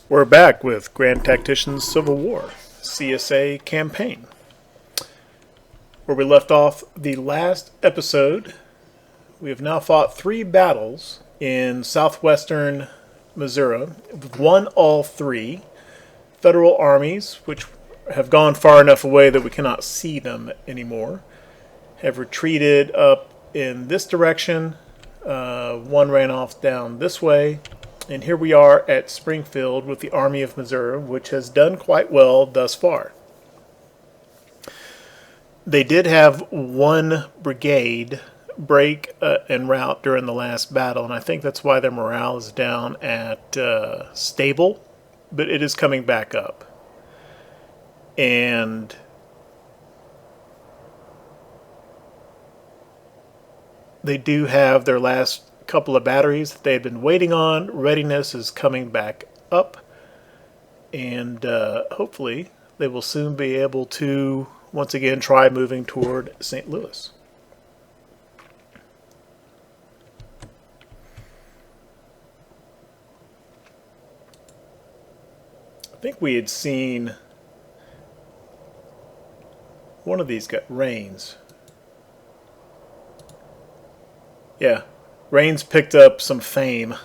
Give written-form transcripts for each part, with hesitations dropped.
We're back with Grand Tactician's Civil War, CSA campaign. Where we left off the last episode, we have now fought 3 battles in southwestern Missouri. We've won all 3. Federal armies, which have gone far enough away that we cannot see them anymore, have retreated up in this direction. One ran off down this way. And here we are at Springfield with the Army of Missouri, which has done quite well thus far. They did have one brigade break en route during the last battle, and I think that's why their morale is down at stable, but it is coming back up. And they do have their last couple of batteries that they had been waiting on. Readiness is coming back up, and hopefully they will soon be able to once again try moving toward St. Louis. I think we had seen one of these got Rains. Yeah. Rains picked up some fame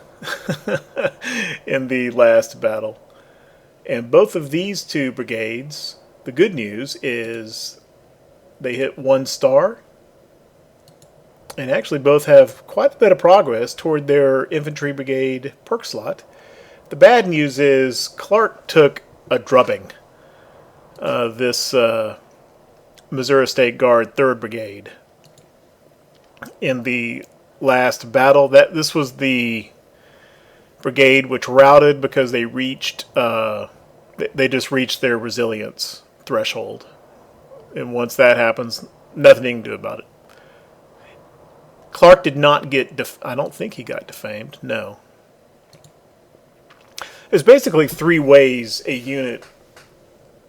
in the last battle. And both of these 2 brigades, the good news is they hit 1 star. And actually both have quite a bit of progress toward their infantry brigade perk slot. The bad news is Clark took a drubbing. This Missouri State Guard 3rd Brigade in the last battle. This was the brigade which routed because they just reached their resilience threshold, and once that happens, nothing you can do about it. Clark did not get I don't think he got defamed. No. There's basically 3 ways a unit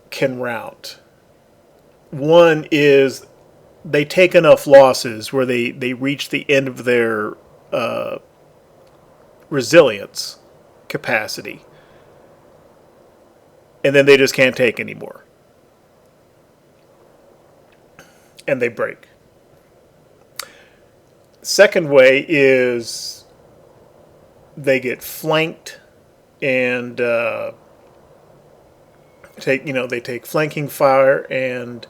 can rout. One is they take enough losses where they reach the end of their resilience capacity, and then they just can't take anymore, and they break. Second way is they get flanked and they take flanking fire, and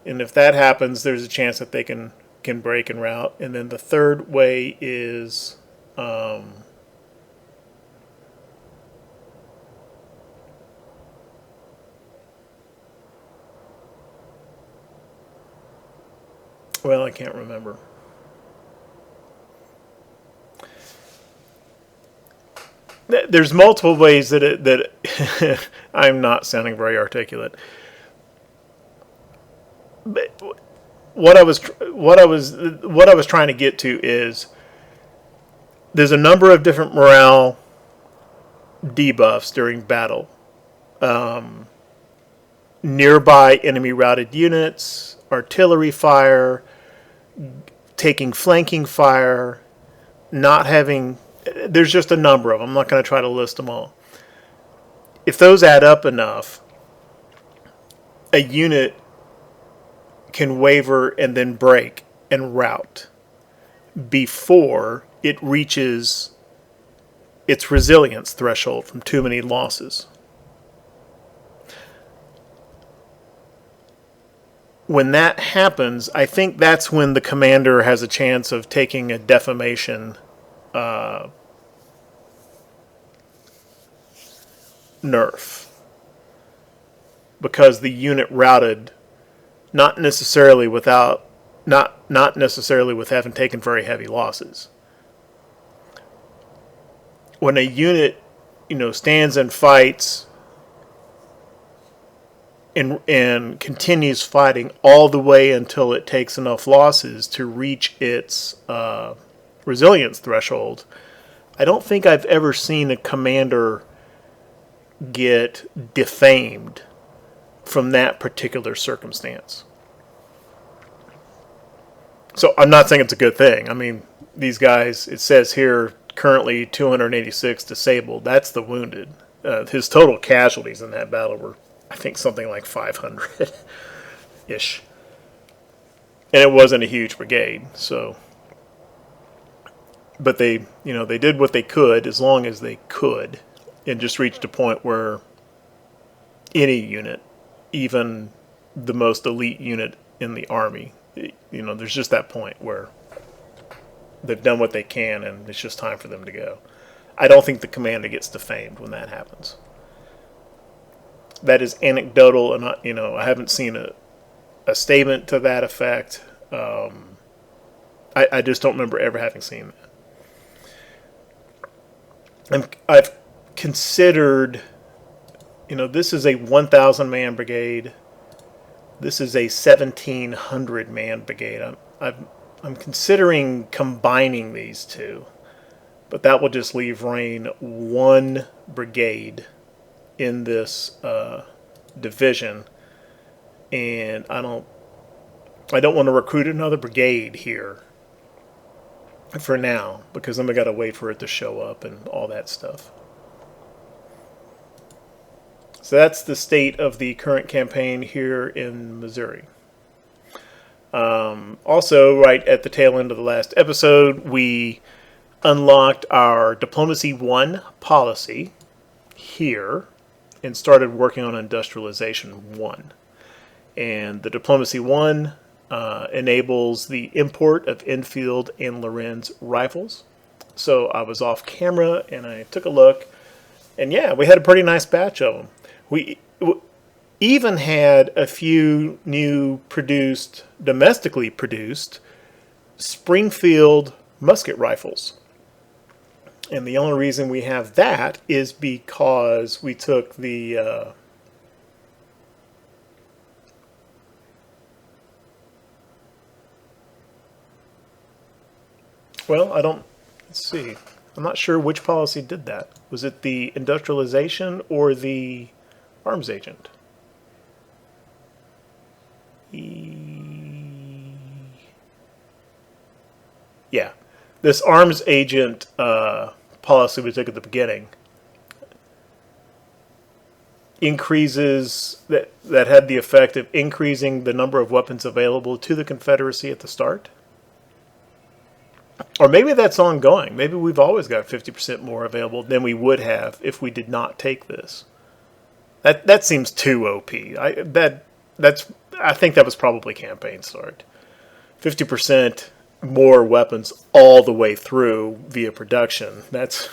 if that happens, there's a chance that they can break and rout. And then the third way is well, I can't remember. There's multiple ways that I'm not sounding very articulate. But what I was trying to get to is there's a number of different morale debuffs during battle. Nearby enemy routed units, artillery fire, taking flanking fire, not having. There's just a number of them. I'm not going to try to list them all. If those add up enough, a unit can waver and then break and rout before it reaches its resilience threshold from too many losses. When that happens, I think that's when the commander has a chance of taking a defamation nerf, because the unit routed not necessarily with having taken very heavy losses. When a unit, stands and fights and continues fighting all the way until it takes enough losses to reach its resilience threshold, I don't think I've ever seen a commander get defamed from that particular circumstance. So I'm not saying it's a good thing. I mean, these guys, it says here, currently 286 disabled. That's the wounded. His total casualties in that battle were, I think, something like 500-ish. And it wasn't a huge brigade, so... But they did what they could as long as they could, and just reached a point where any unit, even the most elite unit in the Army, there's just that point where they've done what they can and it's just time for them to go. I don't think the commander gets defamed when that happens. That is anecdotal, and I haven't seen a statement to that effect. I just don't remember ever having seen that. I've considered, this is a 1,000-man brigade. This is a 1,700-man brigade. I'm considering combining these two, but that will just leave Rain one brigade in this division, and I don't want to recruit another brigade here for now, because then we got to wait for it to show up and all that stuff. So that's the state of the current campaign here in Missouri. Also, right at the tail end of the last episode, we unlocked our Diplomacy 1 policy here and started working on Industrialization 1. And the Diplomacy 1 enables the import of Enfield and Lorenz rifles. So I was off camera and I took a look, and yeah, we had a pretty nice batch of them. We even had a few new domestically produced Springfield musket rifles. And the only reason we have that is because we took the let's see. I'm not sure which policy did that. Was it the industrialization or the arms agent? Yeah. This arms agent policy we took at the beginning increases that had the effect of increasing the number of weapons available to the Confederacy at the start. Or maybe that's ongoing. Maybe we've always got 50% more available than we would have if we did not take this. That seems too OP. I think that was probably campaign start. 50% more weapons all the way through via production. That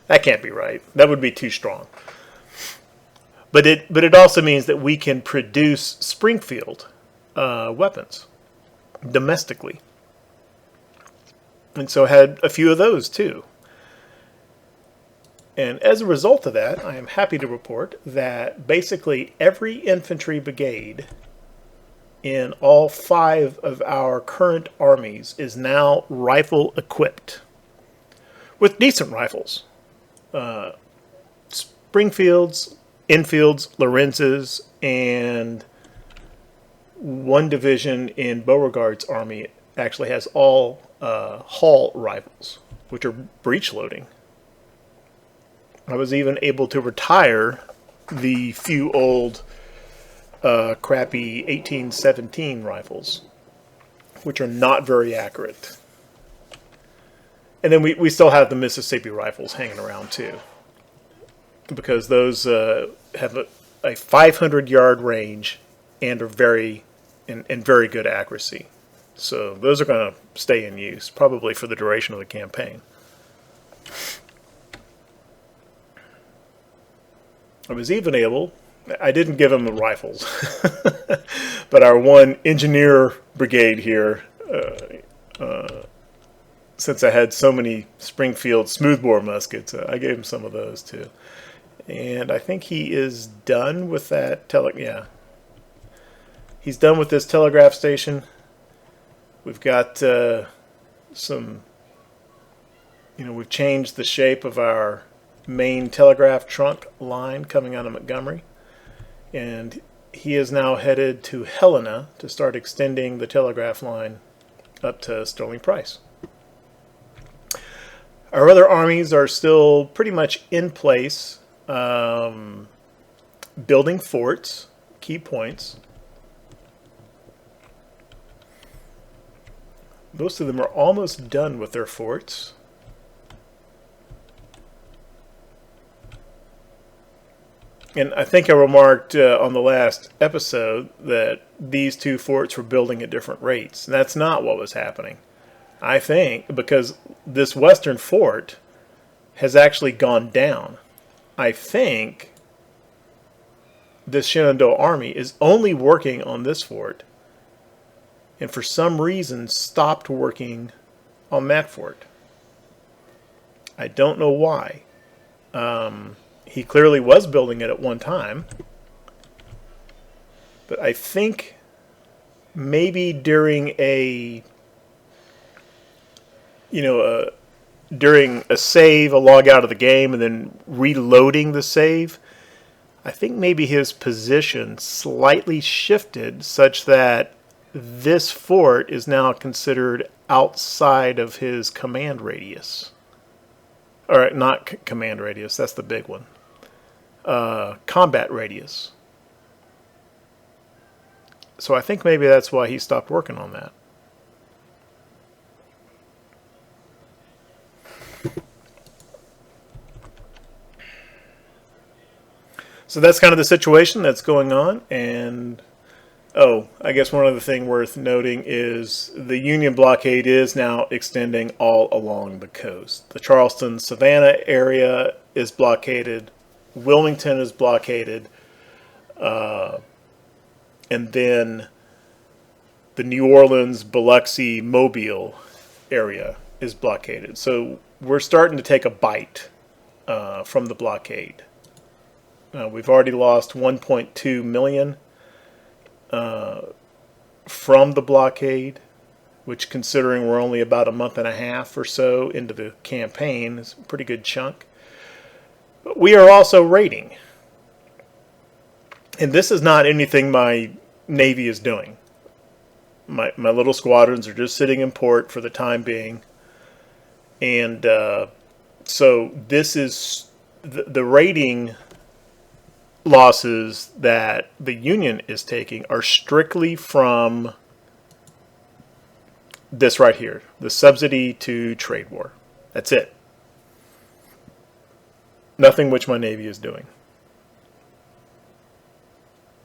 can't be right. That would be too strong. But it also means that we can produce Springfield weapons domestically. And so I had a few of those too. And as a result of that, I am happy to report that basically every infantry brigade in all 5 of our current armies is now rifle equipped with decent rifles. Springfields, Enfields, Lorenzes, and one division in Beauregard's army actually has all Hall rifles, which are breech loading. I was even able to retire the few old crappy 1817 rifles, which are not very accurate. And then we still have the Mississippi rifles hanging around too, because those have a 500-yard range and are very good accuracy. So those are going to stay in use, probably for the duration of the campaign. I was even able, I didn't give them the rifles, but our one engineer brigade here, since I had so many Springfield smoothbore muskets, I gave him some of those too. And I think he is done with that he's done with this telegraph station. We've got we've changed the shape of our main telegraph trunk line coming out of Montgomery. And he is now headed to Helena to start extending the telegraph line up to Sterling Price. Our other armies are still pretty much in place, building forts, key points. Most of them are almost done with their forts. And I think I remarked on the last episode that these two forts were building at different rates. And that's not what was happening. I think because this western fort has actually gone down. I think this Shenandoah army is only working on this fort and for some reason stopped working on that fort. I don't know why. He clearly was building it at one time. But I think maybe during a during a save, a log out of the game, and then reloading the save, I think maybe his position slightly shifted such that this fort is now considered outside of his command radius. All right, not command radius, that's the big one. Combat radius. So I think maybe that's why he stopped working on that. So that's kind of the situation that's going on. And, I guess one other thing worth noting is the Union blockade is now extending all along the coast. The Charleston-Savannah area is blockaded. Wilmington is blockaded. And then the New Orleans, Biloxi, Mobile area is blockaded. So we're starting to take a bite from the blockade. We've already lost 1.2 million from the blockade, which, considering we're only about a month and a half or so into the campaign, is a pretty good chunk. But we are also raiding. And this is not anything my Navy is doing. My little squadrons are just sitting in port for the time being. And so this is the raiding losses that the Union is taking are strictly from this right here, the subsidy to trade war. That's it. Nothing which my Navy is doing.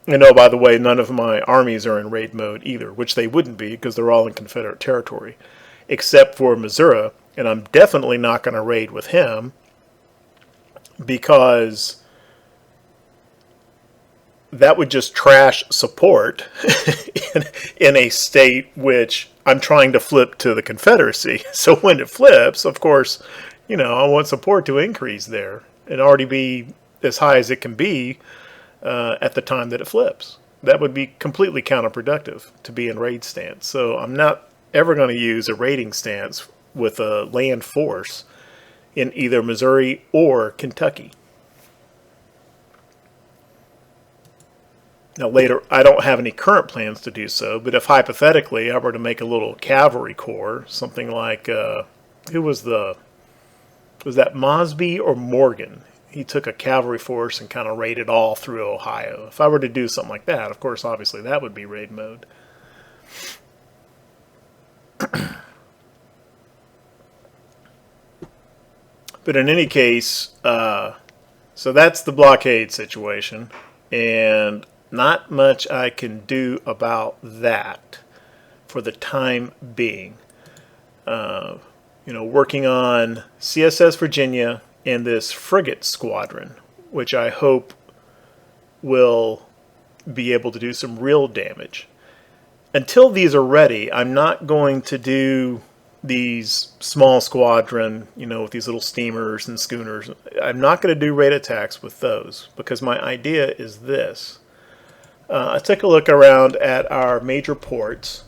And by the way, none of my armies are in raid mode either, which they wouldn't be because they're all in Confederate territory, except for Missouri, and I'm definitely not going to raid with him because that would just trash support in a state which I'm trying to flip to the Confederacy. So when it flips, of course, I want support to increase there and already be as high as it can be at the time that it flips. That would be completely counterproductive to be in raid stance. So I'm not ever going to use a raiding stance with a land force in either Missouri or Kentucky. Now later, I don't have any current plans to do so, but if hypothetically I were to make a little cavalry corps, something like, was that Mosby or Morgan? He took a cavalry force and kind of raided all through Ohio. If I were to do something like that, of course, obviously that would be raid mode. But in any case, so that's the blockade situation, and not much I can do about that for the time being. Working on CSS Virginia and this frigate squadron, which I hope will be able to do some real damage. Until these are ready, I'm not going to do these small squadron, with these little steamers and schooners. I'm not going to do raid attacks with those because my idea is this. I took a look around at our major ports,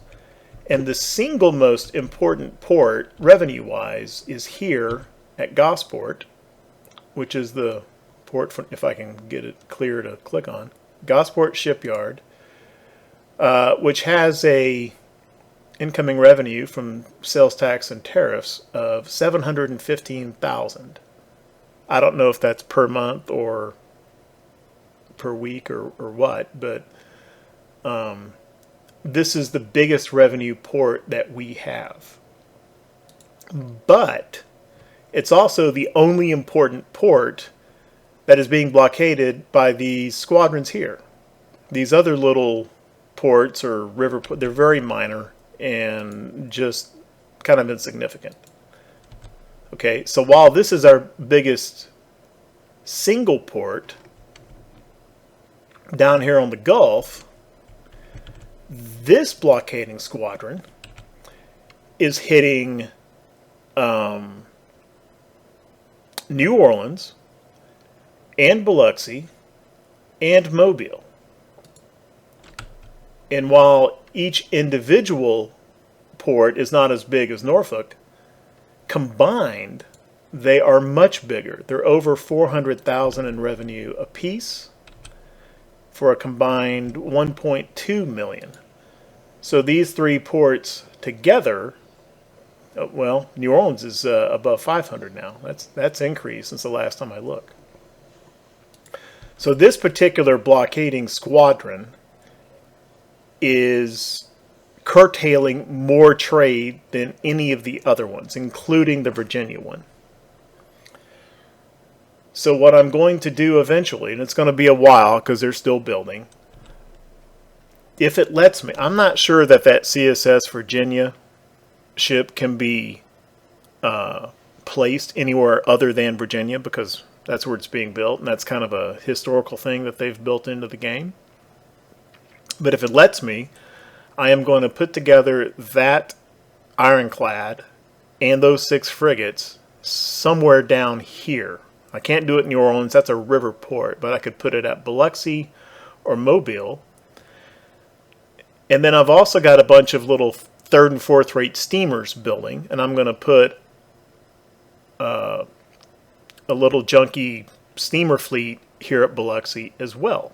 and the single most important port, revenue-wise, is here at Gosport, which is the port, if I can get it clear to click on, Gosport Shipyard, which has a incoming revenue from sales tax and tariffs of 715,000. I don't know if that's per month or per week or what, but this is the biggest revenue port that we have. But it's also the only important port that is being blockaded by these squadrons here. These other little ports or river ports, they're very minor and just kind of insignificant. Okay, so while this is our biggest single port down here on the Gulf, this blockading squadron is hitting New Orleans and Biloxi and Mobile. And while each individual port is not as big as Norfolk, combined they are much bigger. They're over 400,000 in revenue apiece for a combined 1.2 million. So these three ports together, well, New Orleans is above 500 now. That's increased since the last time I looked. So this particular blockading squadron is curtailing more trade than any of the other ones, including the Virginia one. So what I'm going to do eventually, and it's going to be a while because they're still building, if it lets me, I'm not sure that CSS Virginia ship can be placed anywhere other than Virginia because that's where it's being built, and that's kind of a historical thing that they've built into the game. But if it lets me, I am going to put together that ironclad and those 6 frigates somewhere down here. I can't do it in New Orleans, that's a river port, but I could put it at Biloxi or Mobile. And then I've also got a bunch of little 3rd and 4th rate steamers building, and I'm going to put a little junky steamer fleet here at Biloxi as well.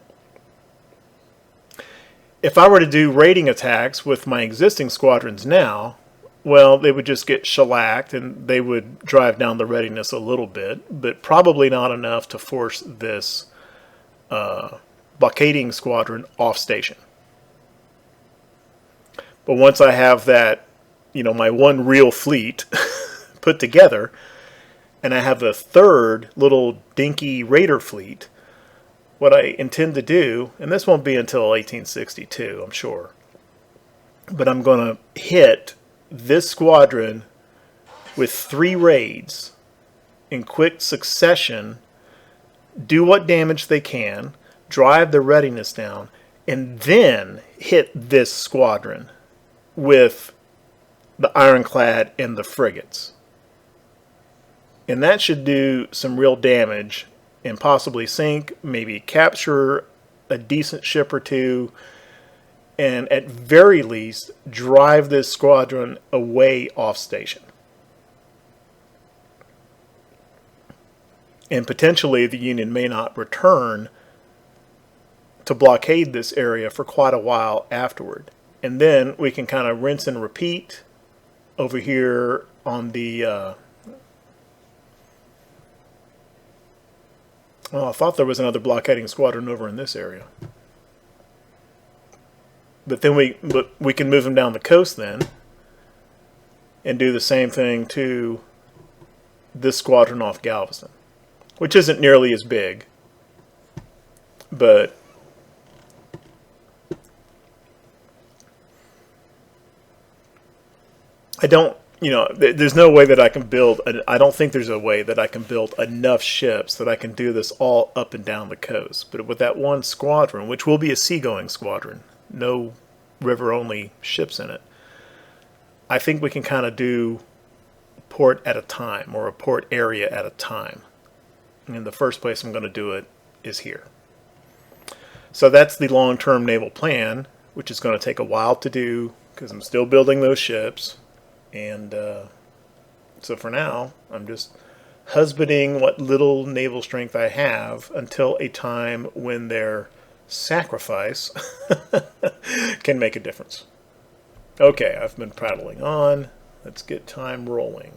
If I were to do raiding attacks with my existing squadrons now, well, they would just get shellacked and they would drive down the readiness a little bit, but probably not enough to force this blockading squadron off station. But once I have that, my one real fleet put together, and I have a 3rd little dinky raider fleet, what I intend to do, and this won't be until 1862, I'm sure, but I'm going to hit this squadron with 3 raids in quick succession, do what damage they can, drive the readiness down, and then hit this squadron with the ironclad and the frigates. And that should do some real damage and possibly sink, maybe capture a decent ship or two, and at very least drive this squadron away off station. And potentially the Union may not return to blockade this area for quite a while afterward. And then we can kind of rinse and repeat over here on the I thought there was another blockading squadron over in this area. But then we can move them down the coast then and do the same thing to this squadron off Galveston, which isn't nearly as big, but I don't, there's no way that I can build, I don't think there's a way that I can build enough ships that I can do this all up and down the coast. But with that one squadron, which will be a seagoing squadron, no river-only ships in it, I think we can kind of do a port at a time, or a port area at a time. And the first place I'm going to do it is here. So that's the long-term naval plan, which is going to take a while to do, because I'm still building those ships. And so for now, I'm just husbanding what little naval strength I have until a time when their sacrifice can make a difference. Okay, I've been prattling on. Let's get time rolling.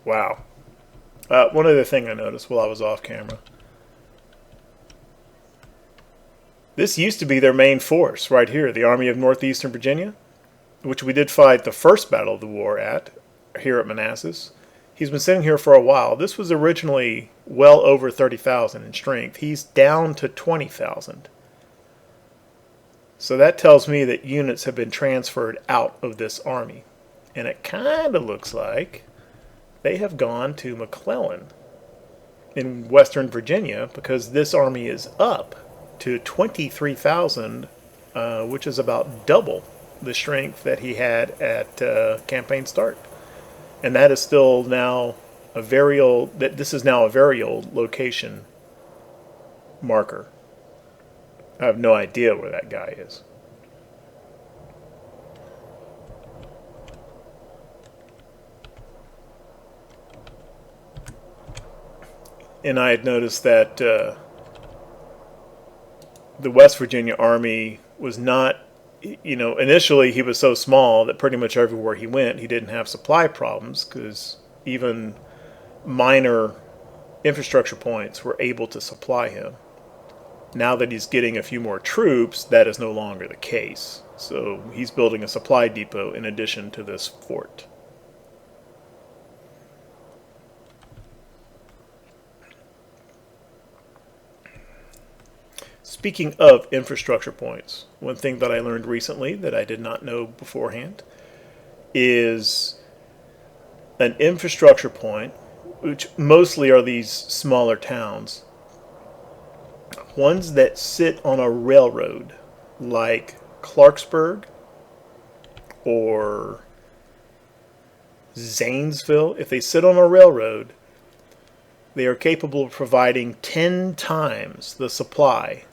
Wow. One other thing I noticed while I was off camera. This used to be their main force right here, the Army of Northeastern Virginia, which we did fight the first battle of the war at, here at Manassas. He's been sitting here for a while. This was originally well over 30,000 in strength. He's down to 20,000. So that tells me that units have been transferred out of this army. And it kind of looks like they have gone to McClellan in Western Virginia because this army is up to 23,000, which is about double the strength that he had at campaign start. And that is still now a very old, this is now a very old location marker. I have no idea where that guy is. And I had noticed that the West Virginia Army was not, initially he was so small that pretty much everywhere he went, he didn't have supply problems because even minor infrastructure points were able to supply him. Now that he's getting a few more troops, that is no longer the case. So he's building a supply depot in addition to this fort. Speaking of infrastructure points, one thing that I learned recently that I did not know beforehand is an infrastructure point, which mostly are these smaller towns, ones that sit on a railroad, like Clarksburg or Zanesville. If they sit on a railroad, they are capable of providing 10 times the supply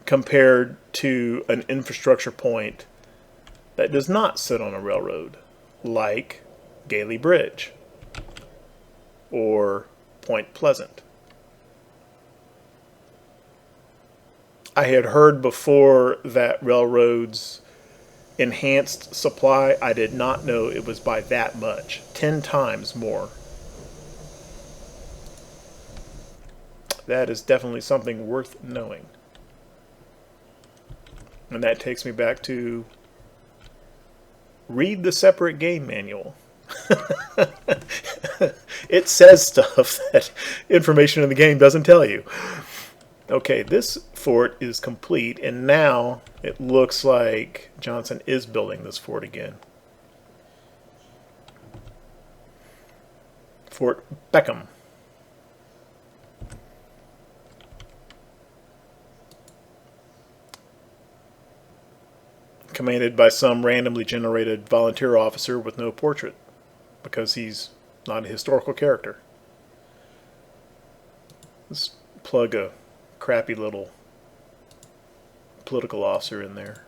compared to an infrastructure point that does not sit on a railroad, like Gailey Bridge or Point Pleasant. I had heard before that railroads enhanced supply. I did not know it was by that much, 10 times more. That is definitely something worth knowing. And that takes me back to read the separate game manual. It says stuff that information in the game doesn't tell you. Okay, this fort is complete, and now it looks like Johnson is building this fort again. Fort Beckham. Commanded by some randomly generated volunteer officer with no portrait, because he's not a historical character. Let's plug a crappy little political officer in there.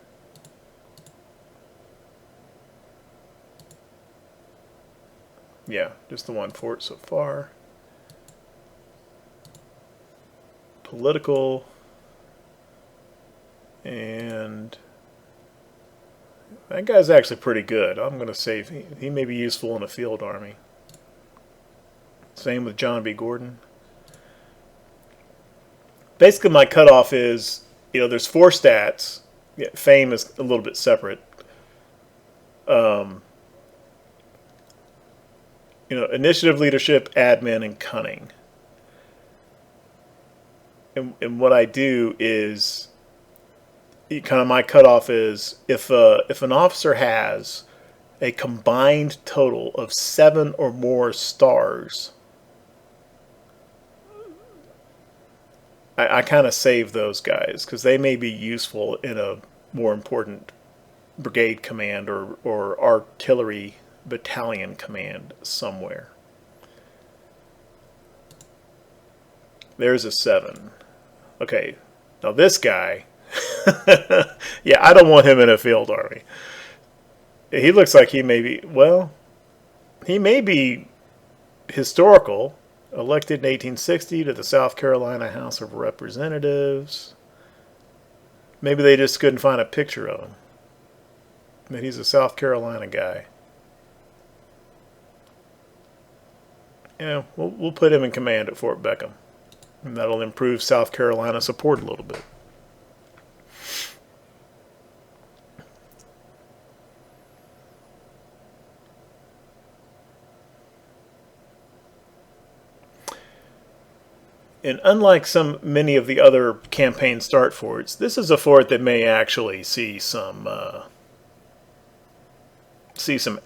Yeah, just the one fort so far. Political. And that guy's actually pretty good. I'm going to say he may be useful in a field army. Same with John B. Gordon. Basically, my cutoff is, there's 4 stats. Yeah, fame is a little bit separate. Initiative, leadership, admin, and cunning. And what I do is, kind of my cutoff is if an officer has a combined total of 7 or more stars, I kind of save those guys because they may be useful in a more important brigade command or artillery battalion command somewhere. There's a 7. Okay, now this guy, yeah, I don't want him in a field army. He looks like he may be, well, he may be historical, elected in 1860 to the South Carolina House of Representatives. Maybe they just couldn't find a picture of him. But he's a South Carolina guy. Yeah, we'll put him in command at Fort Beckham. And that'll improve South Carolina support a little bit. And unlike many of the other campaign start forts, this is a fort that may actually see some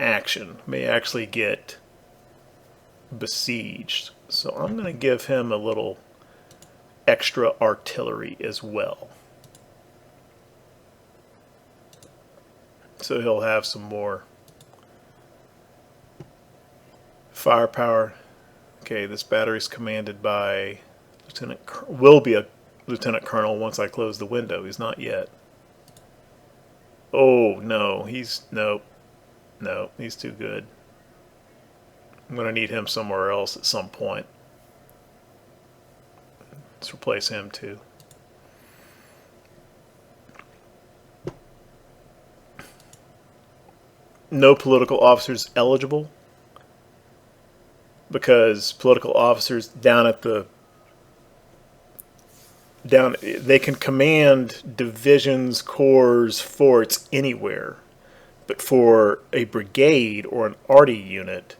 action. May actually get besieged. So I'm going to give him a little extra artillery as well. So he'll have some more firepower. Okay, this battery's commanded by will be a lieutenant colonel once I close the window. He's not yet. Oh no, no, he's too good. I'm going to need him somewhere else at some point. Let's replace him too. No political officers eligible, because political officers they can command divisions, corps, forts anywhere. But for a brigade or an arty unit,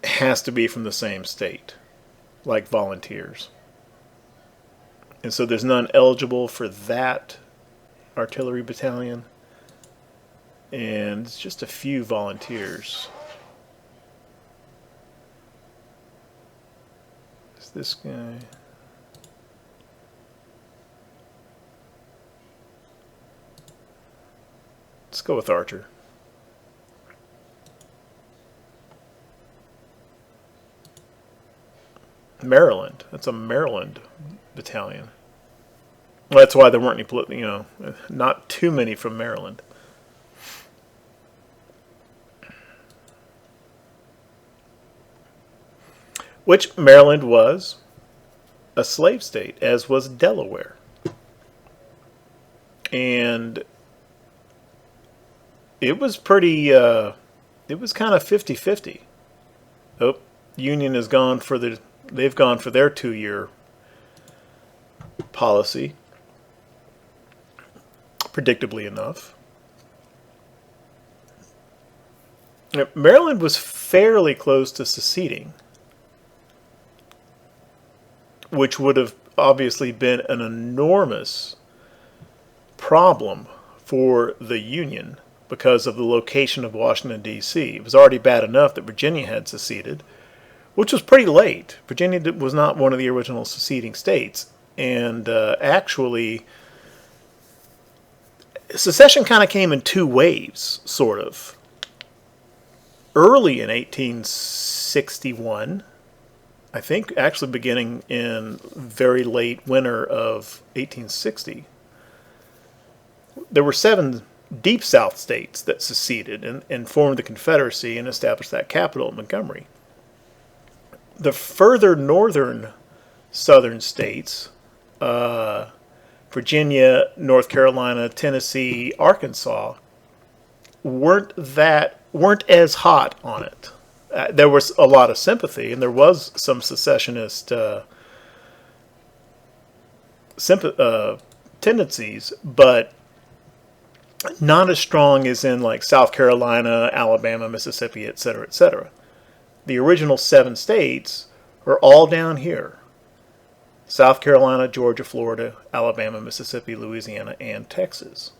it has to be from the same state, like volunteers. And so there's none eligible for that artillery battalion. And it's just a few volunteers. Is this guy? Let's go with Archer. Maryland. That's a Maryland battalion. Well, that's why there weren't any, not too many from Maryland. Which Maryland was a slave state, as was Delaware. And it was pretty, it was kind of 50-50. Oh, Union has gone for they've gone for their 2-year policy, predictably enough. Maryland was fairly close to seceding, which would have obviously been an enormous problem for the Union because of the location of Washington, D.C. It was already bad enough that Virginia had seceded, which was pretty late. Virginia was not one of the original seceding states. And actually, secession kind of came in 2 waves, sort of. Early in 1861, I think actually beginning in very late winter of 1860, there were 7 Deep South states that seceded and formed the Confederacy and established that capital at Montgomery. The further northern southern states, Virginia, North Carolina, Tennessee, Arkansas, weren't as hot on it. There was a lot of sympathy, and there was some secessionist tendencies, but not as strong as in like South Carolina, Alabama, Mississippi, etc., etc. The original 7 states are all down here: South Carolina, Georgia, Florida, Alabama, Mississippi, Louisiana, and Texas.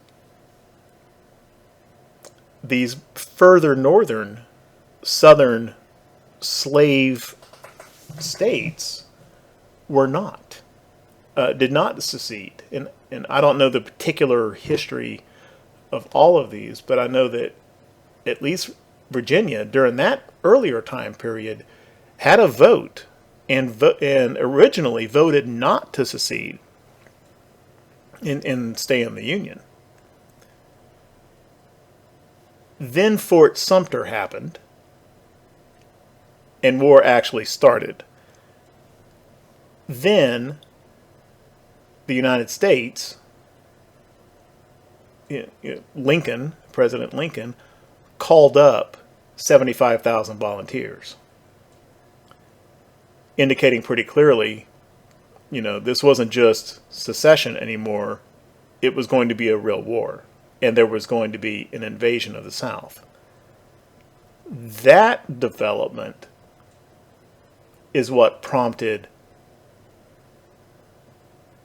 These further northern, southern slave states were not, did not secede. And I don't know the particular history of all of these, but I know that at least Virginia, during that earlier time period, had a vote and originally voted not to secede and stay in the Union. Then Fort Sumter happened, and war actually started. Then the United States, President Lincoln, called up 75,000 volunteers, indicating pretty clearly, this wasn't just secession anymore. It was going to be a real war, and there was going to be an invasion of the South. That development is what prompted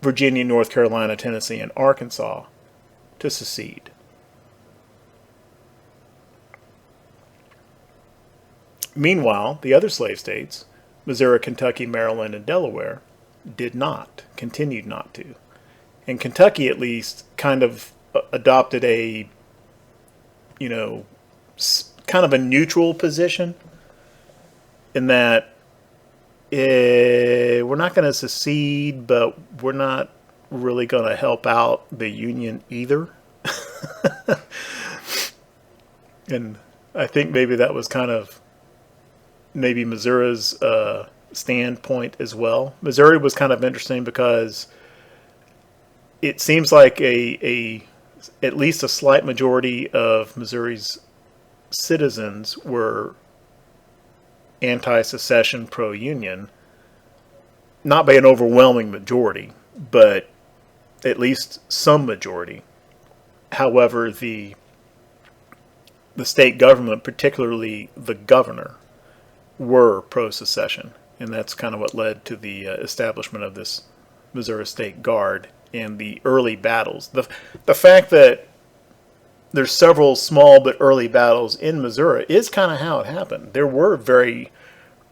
Virginia, North Carolina, Tennessee, and Arkansas to secede. Meanwhile, the other slave states, Missouri, Kentucky, Maryland, and Delaware, continued not to. And Kentucky, at least, kind of adopted a, kind of a neutral position in that we're not going to secede, but we're not really going to help out the Union either. And I think maybe that was kind of maybe Missouri's standpoint as well. Missouri was kind of interesting because it seems like at least a slight majority of Missouri's citizens were anti-secession, pro-union, not by an overwhelming majority, but at least some majority. However, the state government, particularly the governor, were pro-secession, and that's kind of what led to the establishment of this Missouri State Guard and the early battles. The fact that there's several small but early battles in Missouri is kind of how it happened. There were very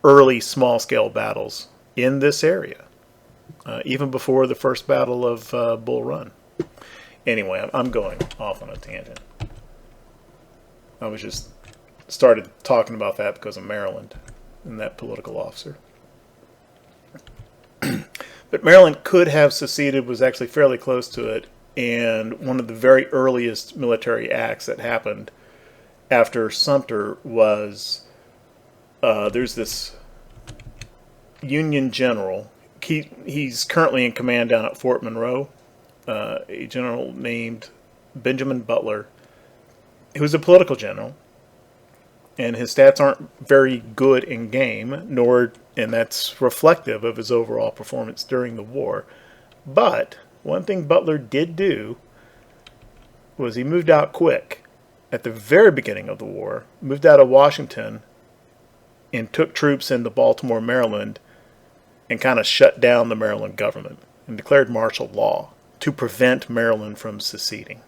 early small-scale battles in this area, even before the first battle of Bull Run. Anyway, I'm going off on a tangent. I was just started talking about that because of Maryland and that political officer. But Maryland could have seceded, was actually fairly close to it, and one of the very earliest military acts that happened after Sumter was there's this Union general. He's currently in command down at Fort Monroe, a general named Benjamin Butler, who's a political general, and his stats aren't very good in game, and that's reflective of his overall performance during the war. But one thing Butler did do was he moved out quick at the very beginning of the war, moved out of Washington, and took troops into Baltimore, Maryland, and kind of shut down the Maryland government and declared martial law to prevent Maryland from seceding.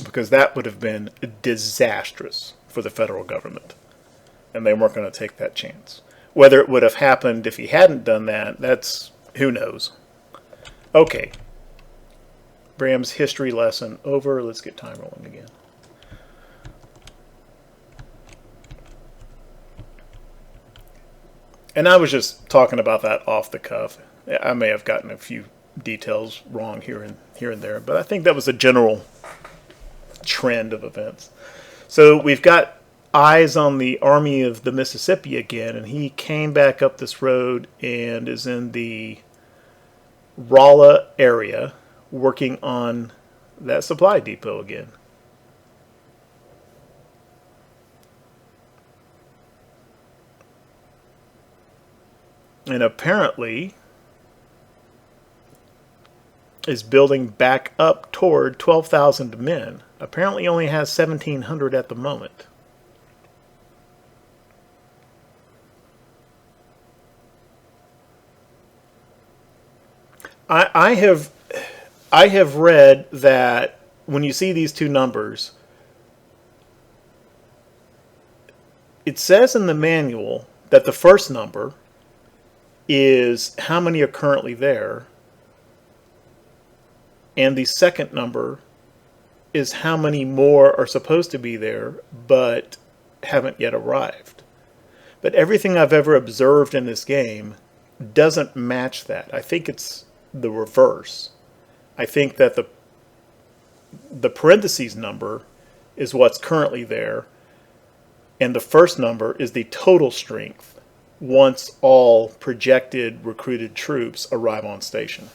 Because that would have been disastrous for the federal government, and they weren't going to take that chance. Whether it would have happened if he hadn't done that, that's who knows. Okay. Bram's history lesson over. Let's get time rolling again. And I was just talking about that off the cuff. I may have gotten a few details wrong here and there, but I think that was a general trend of events. So we've got eyes on the Army of the Mississippi again, and he came back up this road and is in the Rolla area working on that supply depot again. And apparently is building back up toward 12,000 men. Apparently only has 1,700 at the moment. I have read that when you see these two numbers, it says in the manual that the first number is how many are currently there, and the second number is how many more are supposed to be there but haven't yet arrived. But everything I've ever observed in this game doesn't match that. I think it's the reverse. I think that the parentheses number is what's currently there, and the first number is the total strength once all projected recruited troops arrive on station.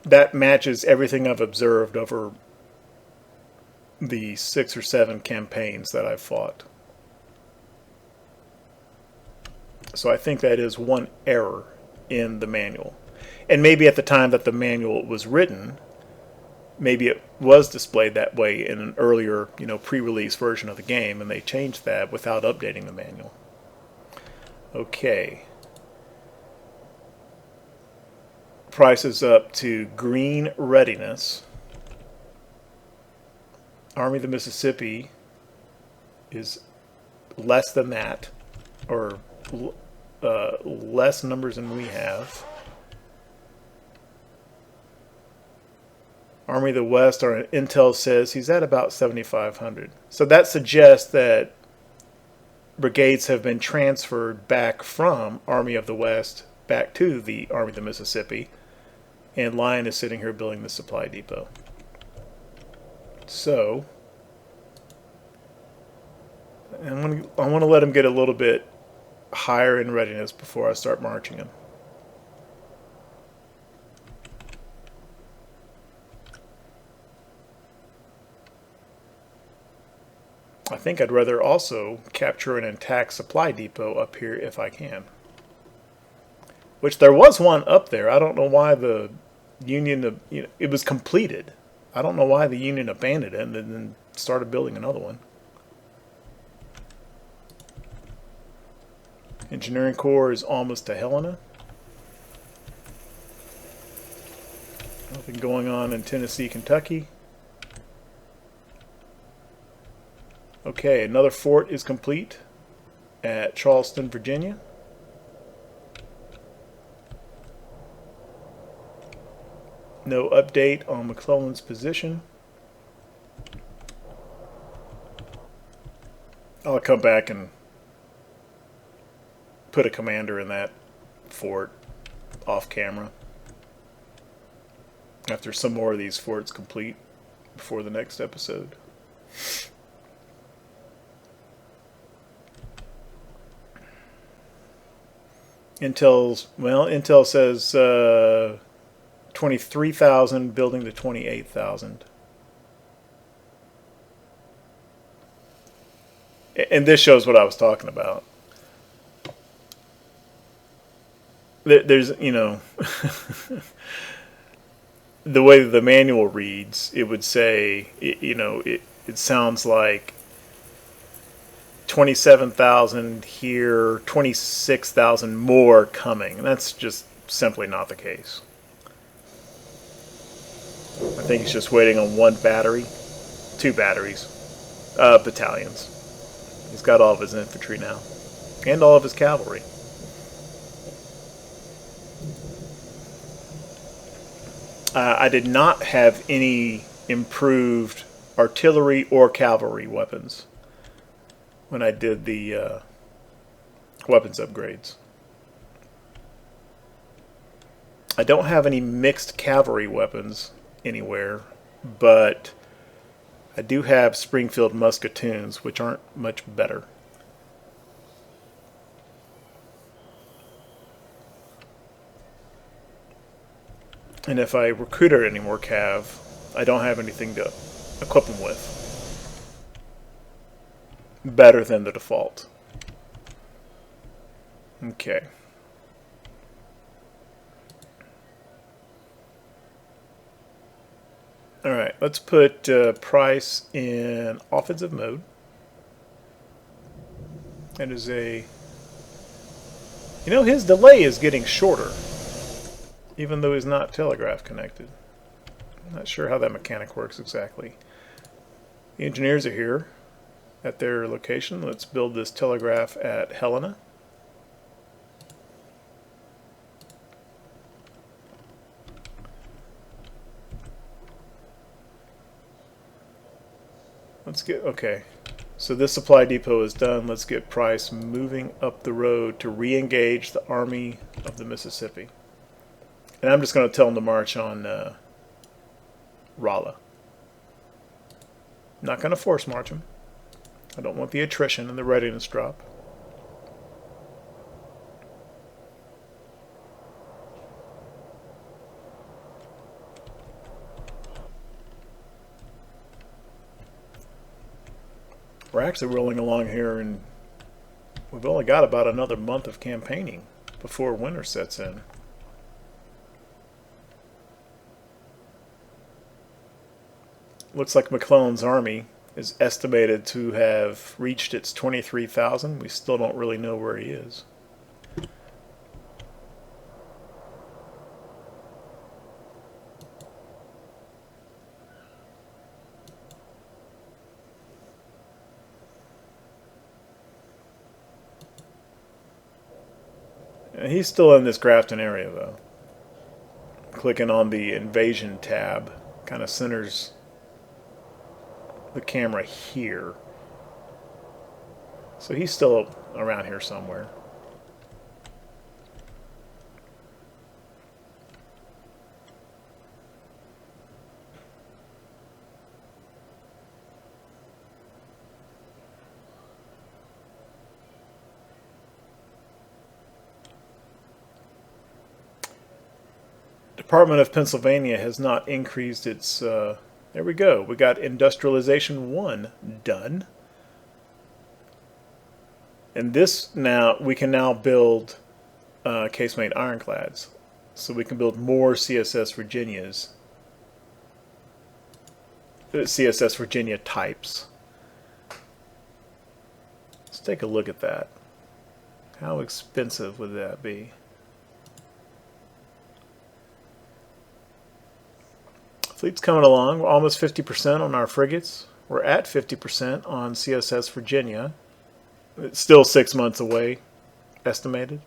That matches everything I've observed over the 6 or 7 campaigns that I've fought. So I think that is one error in the manual. And maybe at the time that the manual was written, maybe it was displayed that way in an earlier, pre-release version of the game, and they changed that without updating the manual. Okay. Price is up to green readiness. Army of the Mississippi is less than that, or less numbers than we have. Army of the West, our intel says he's at about 7,500. So that suggests that brigades have been transferred back from Army of the West back to the Army of the Mississippi, and Lyon is sitting here building the supply depot. So I want to let him get a little bit higher in readiness before I start marching him. I think I'd rather also capture an intact supply depot up here if I can. Which there was one up there. I don't know why the Union, it was completed. I don't know why the Union abandoned it and then started building another one. Engineering Corps is almost to Helena. Nothing going on in Tennessee, Kentucky. Okay, another fort is complete at Charleston, Virginia. No update on McClellan's position. I'll come back and put a commander in that fort off camera after some more of these forts complete before the next episode. Intel says 23,000 building to 28,000. And this shows what I was talking about. There's, the way the manual reads, it would say, it sounds like 27,000 here, 26,000 more coming. And that's just simply not the case. I think he's just waiting on one battery, 2 batteries, battalions. He's got all of his infantry now, and all of his cavalry. I did not have any improved artillery or cavalry weapons when I did the weapons upgrades. I don't have any mixed cavalry weapons anywhere, but I do have Springfield musketoons, which aren't much better. And if I recruited any more cav, I don't have anything to equip them with better than the default. Okay. Alright, let's put Price in offensive mode. That is his delay is getting shorter, even though he's not telegraph connected. I'm not sure how that mechanic works exactly. The engineers are here at their location. Let's build this telegraph at Helena. Okay, so this supply depot is done. Let's get Price moving up the road to re-engage the Army of the Mississippi. And I'm just going to tell them to march on Rolla. I'm not going to force march them. I don't want the attrition and the readiness drop. We're actually rolling along here, and we've only got about another month of campaigning before winter sets in. Looks like McClellan's army is estimated to have reached its 23,000. We still don't really know where he is. He's still in this Grafton area, though. Clicking on the invasion tab kind of centers the camera here. So he's still around here somewhere. Department of Pennsylvania has not increased its... there we go. We got Industrialization 1 done. And this now, we can now build casemate ironclads. So we can build more CSS Virginias. CSS Virginia types. Let's take a look at that. How expensive would that be? Fleet's coming along. We're almost 50% on our frigates. We're at 50% on CSS Virginia. It's still 6 months away, estimated.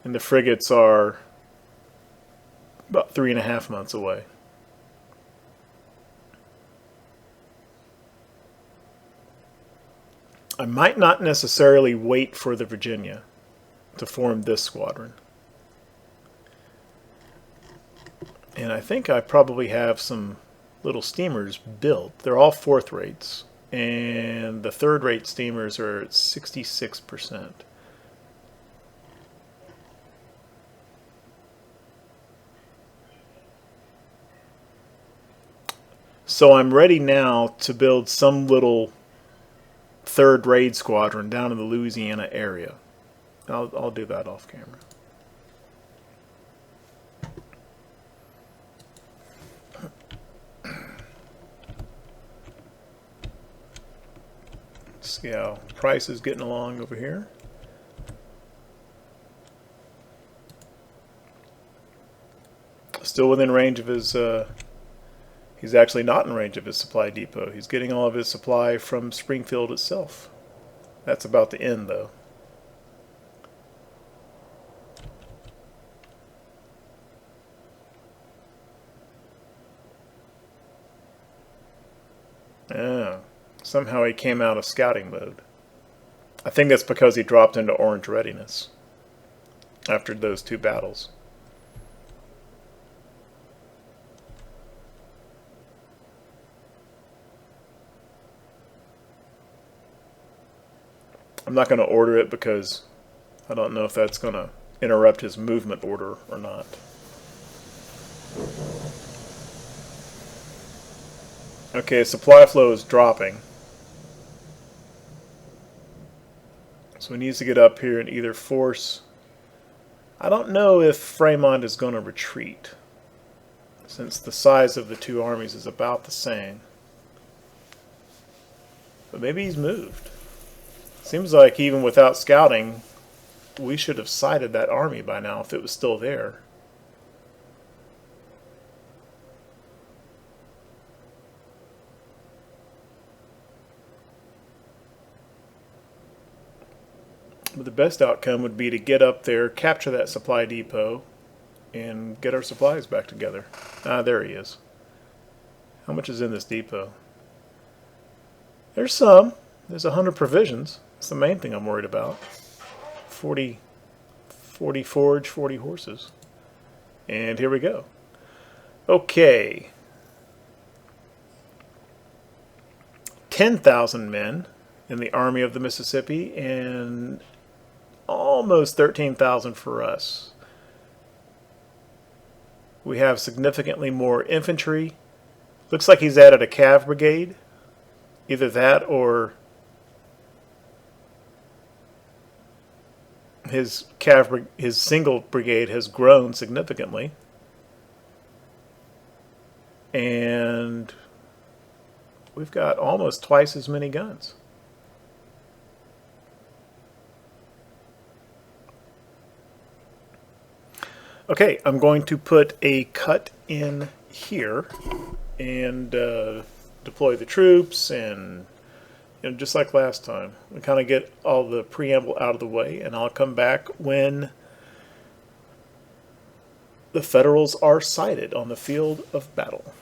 And the frigates are about 3.5 months away. I might not necessarily wait for the Virginia to form this squadron. And I think I probably have some little steamers built. They're all fourth rates. And the third rate steamers are at 66%. So I'm ready now to build some little third raid squadron down in the Louisiana area. I'll do that off camera. See how Price is getting along over here. Still within range of his, he's actually not in range of his supply depot. He's getting all of his supply from Springfield itself. That's about to end, though. Yeah. Somehow he came out of scouting mode. I think that's because he dropped into orange readiness after those two battles. I'm not going to order it because I don't know if that's going to interrupt his movement order or not. Okay, supply flow is dropping. So he needs to get up here and either force... I don't know if Fremont is going to retreat, since the size of the two armies is about the same. But maybe he's moved. Seems like even without scouting, we should have sighted that army by now if it was still there. But the best outcome would be to get up there, capture that supply depot, and get our supplies back together. Ah, there he is. How much is in this depot? There's some. There's 100 provisions. That's the main thing I'm worried about. 40 forage, 40 horses. And here we go. Okay. 10,000 men in the Army of the Mississippi and almost 13,000 for us. We have significantly more infantry. Looks like he's added a cav brigade. Either that or his single brigade has grown significantly. And we've got almost twice as many guns. Okay, I'm going to put a cut in here and deploy the troops, and just like last time, we kind of get all the preamble out of the way, and I'll come back when the Federals are sighted on the field of battle.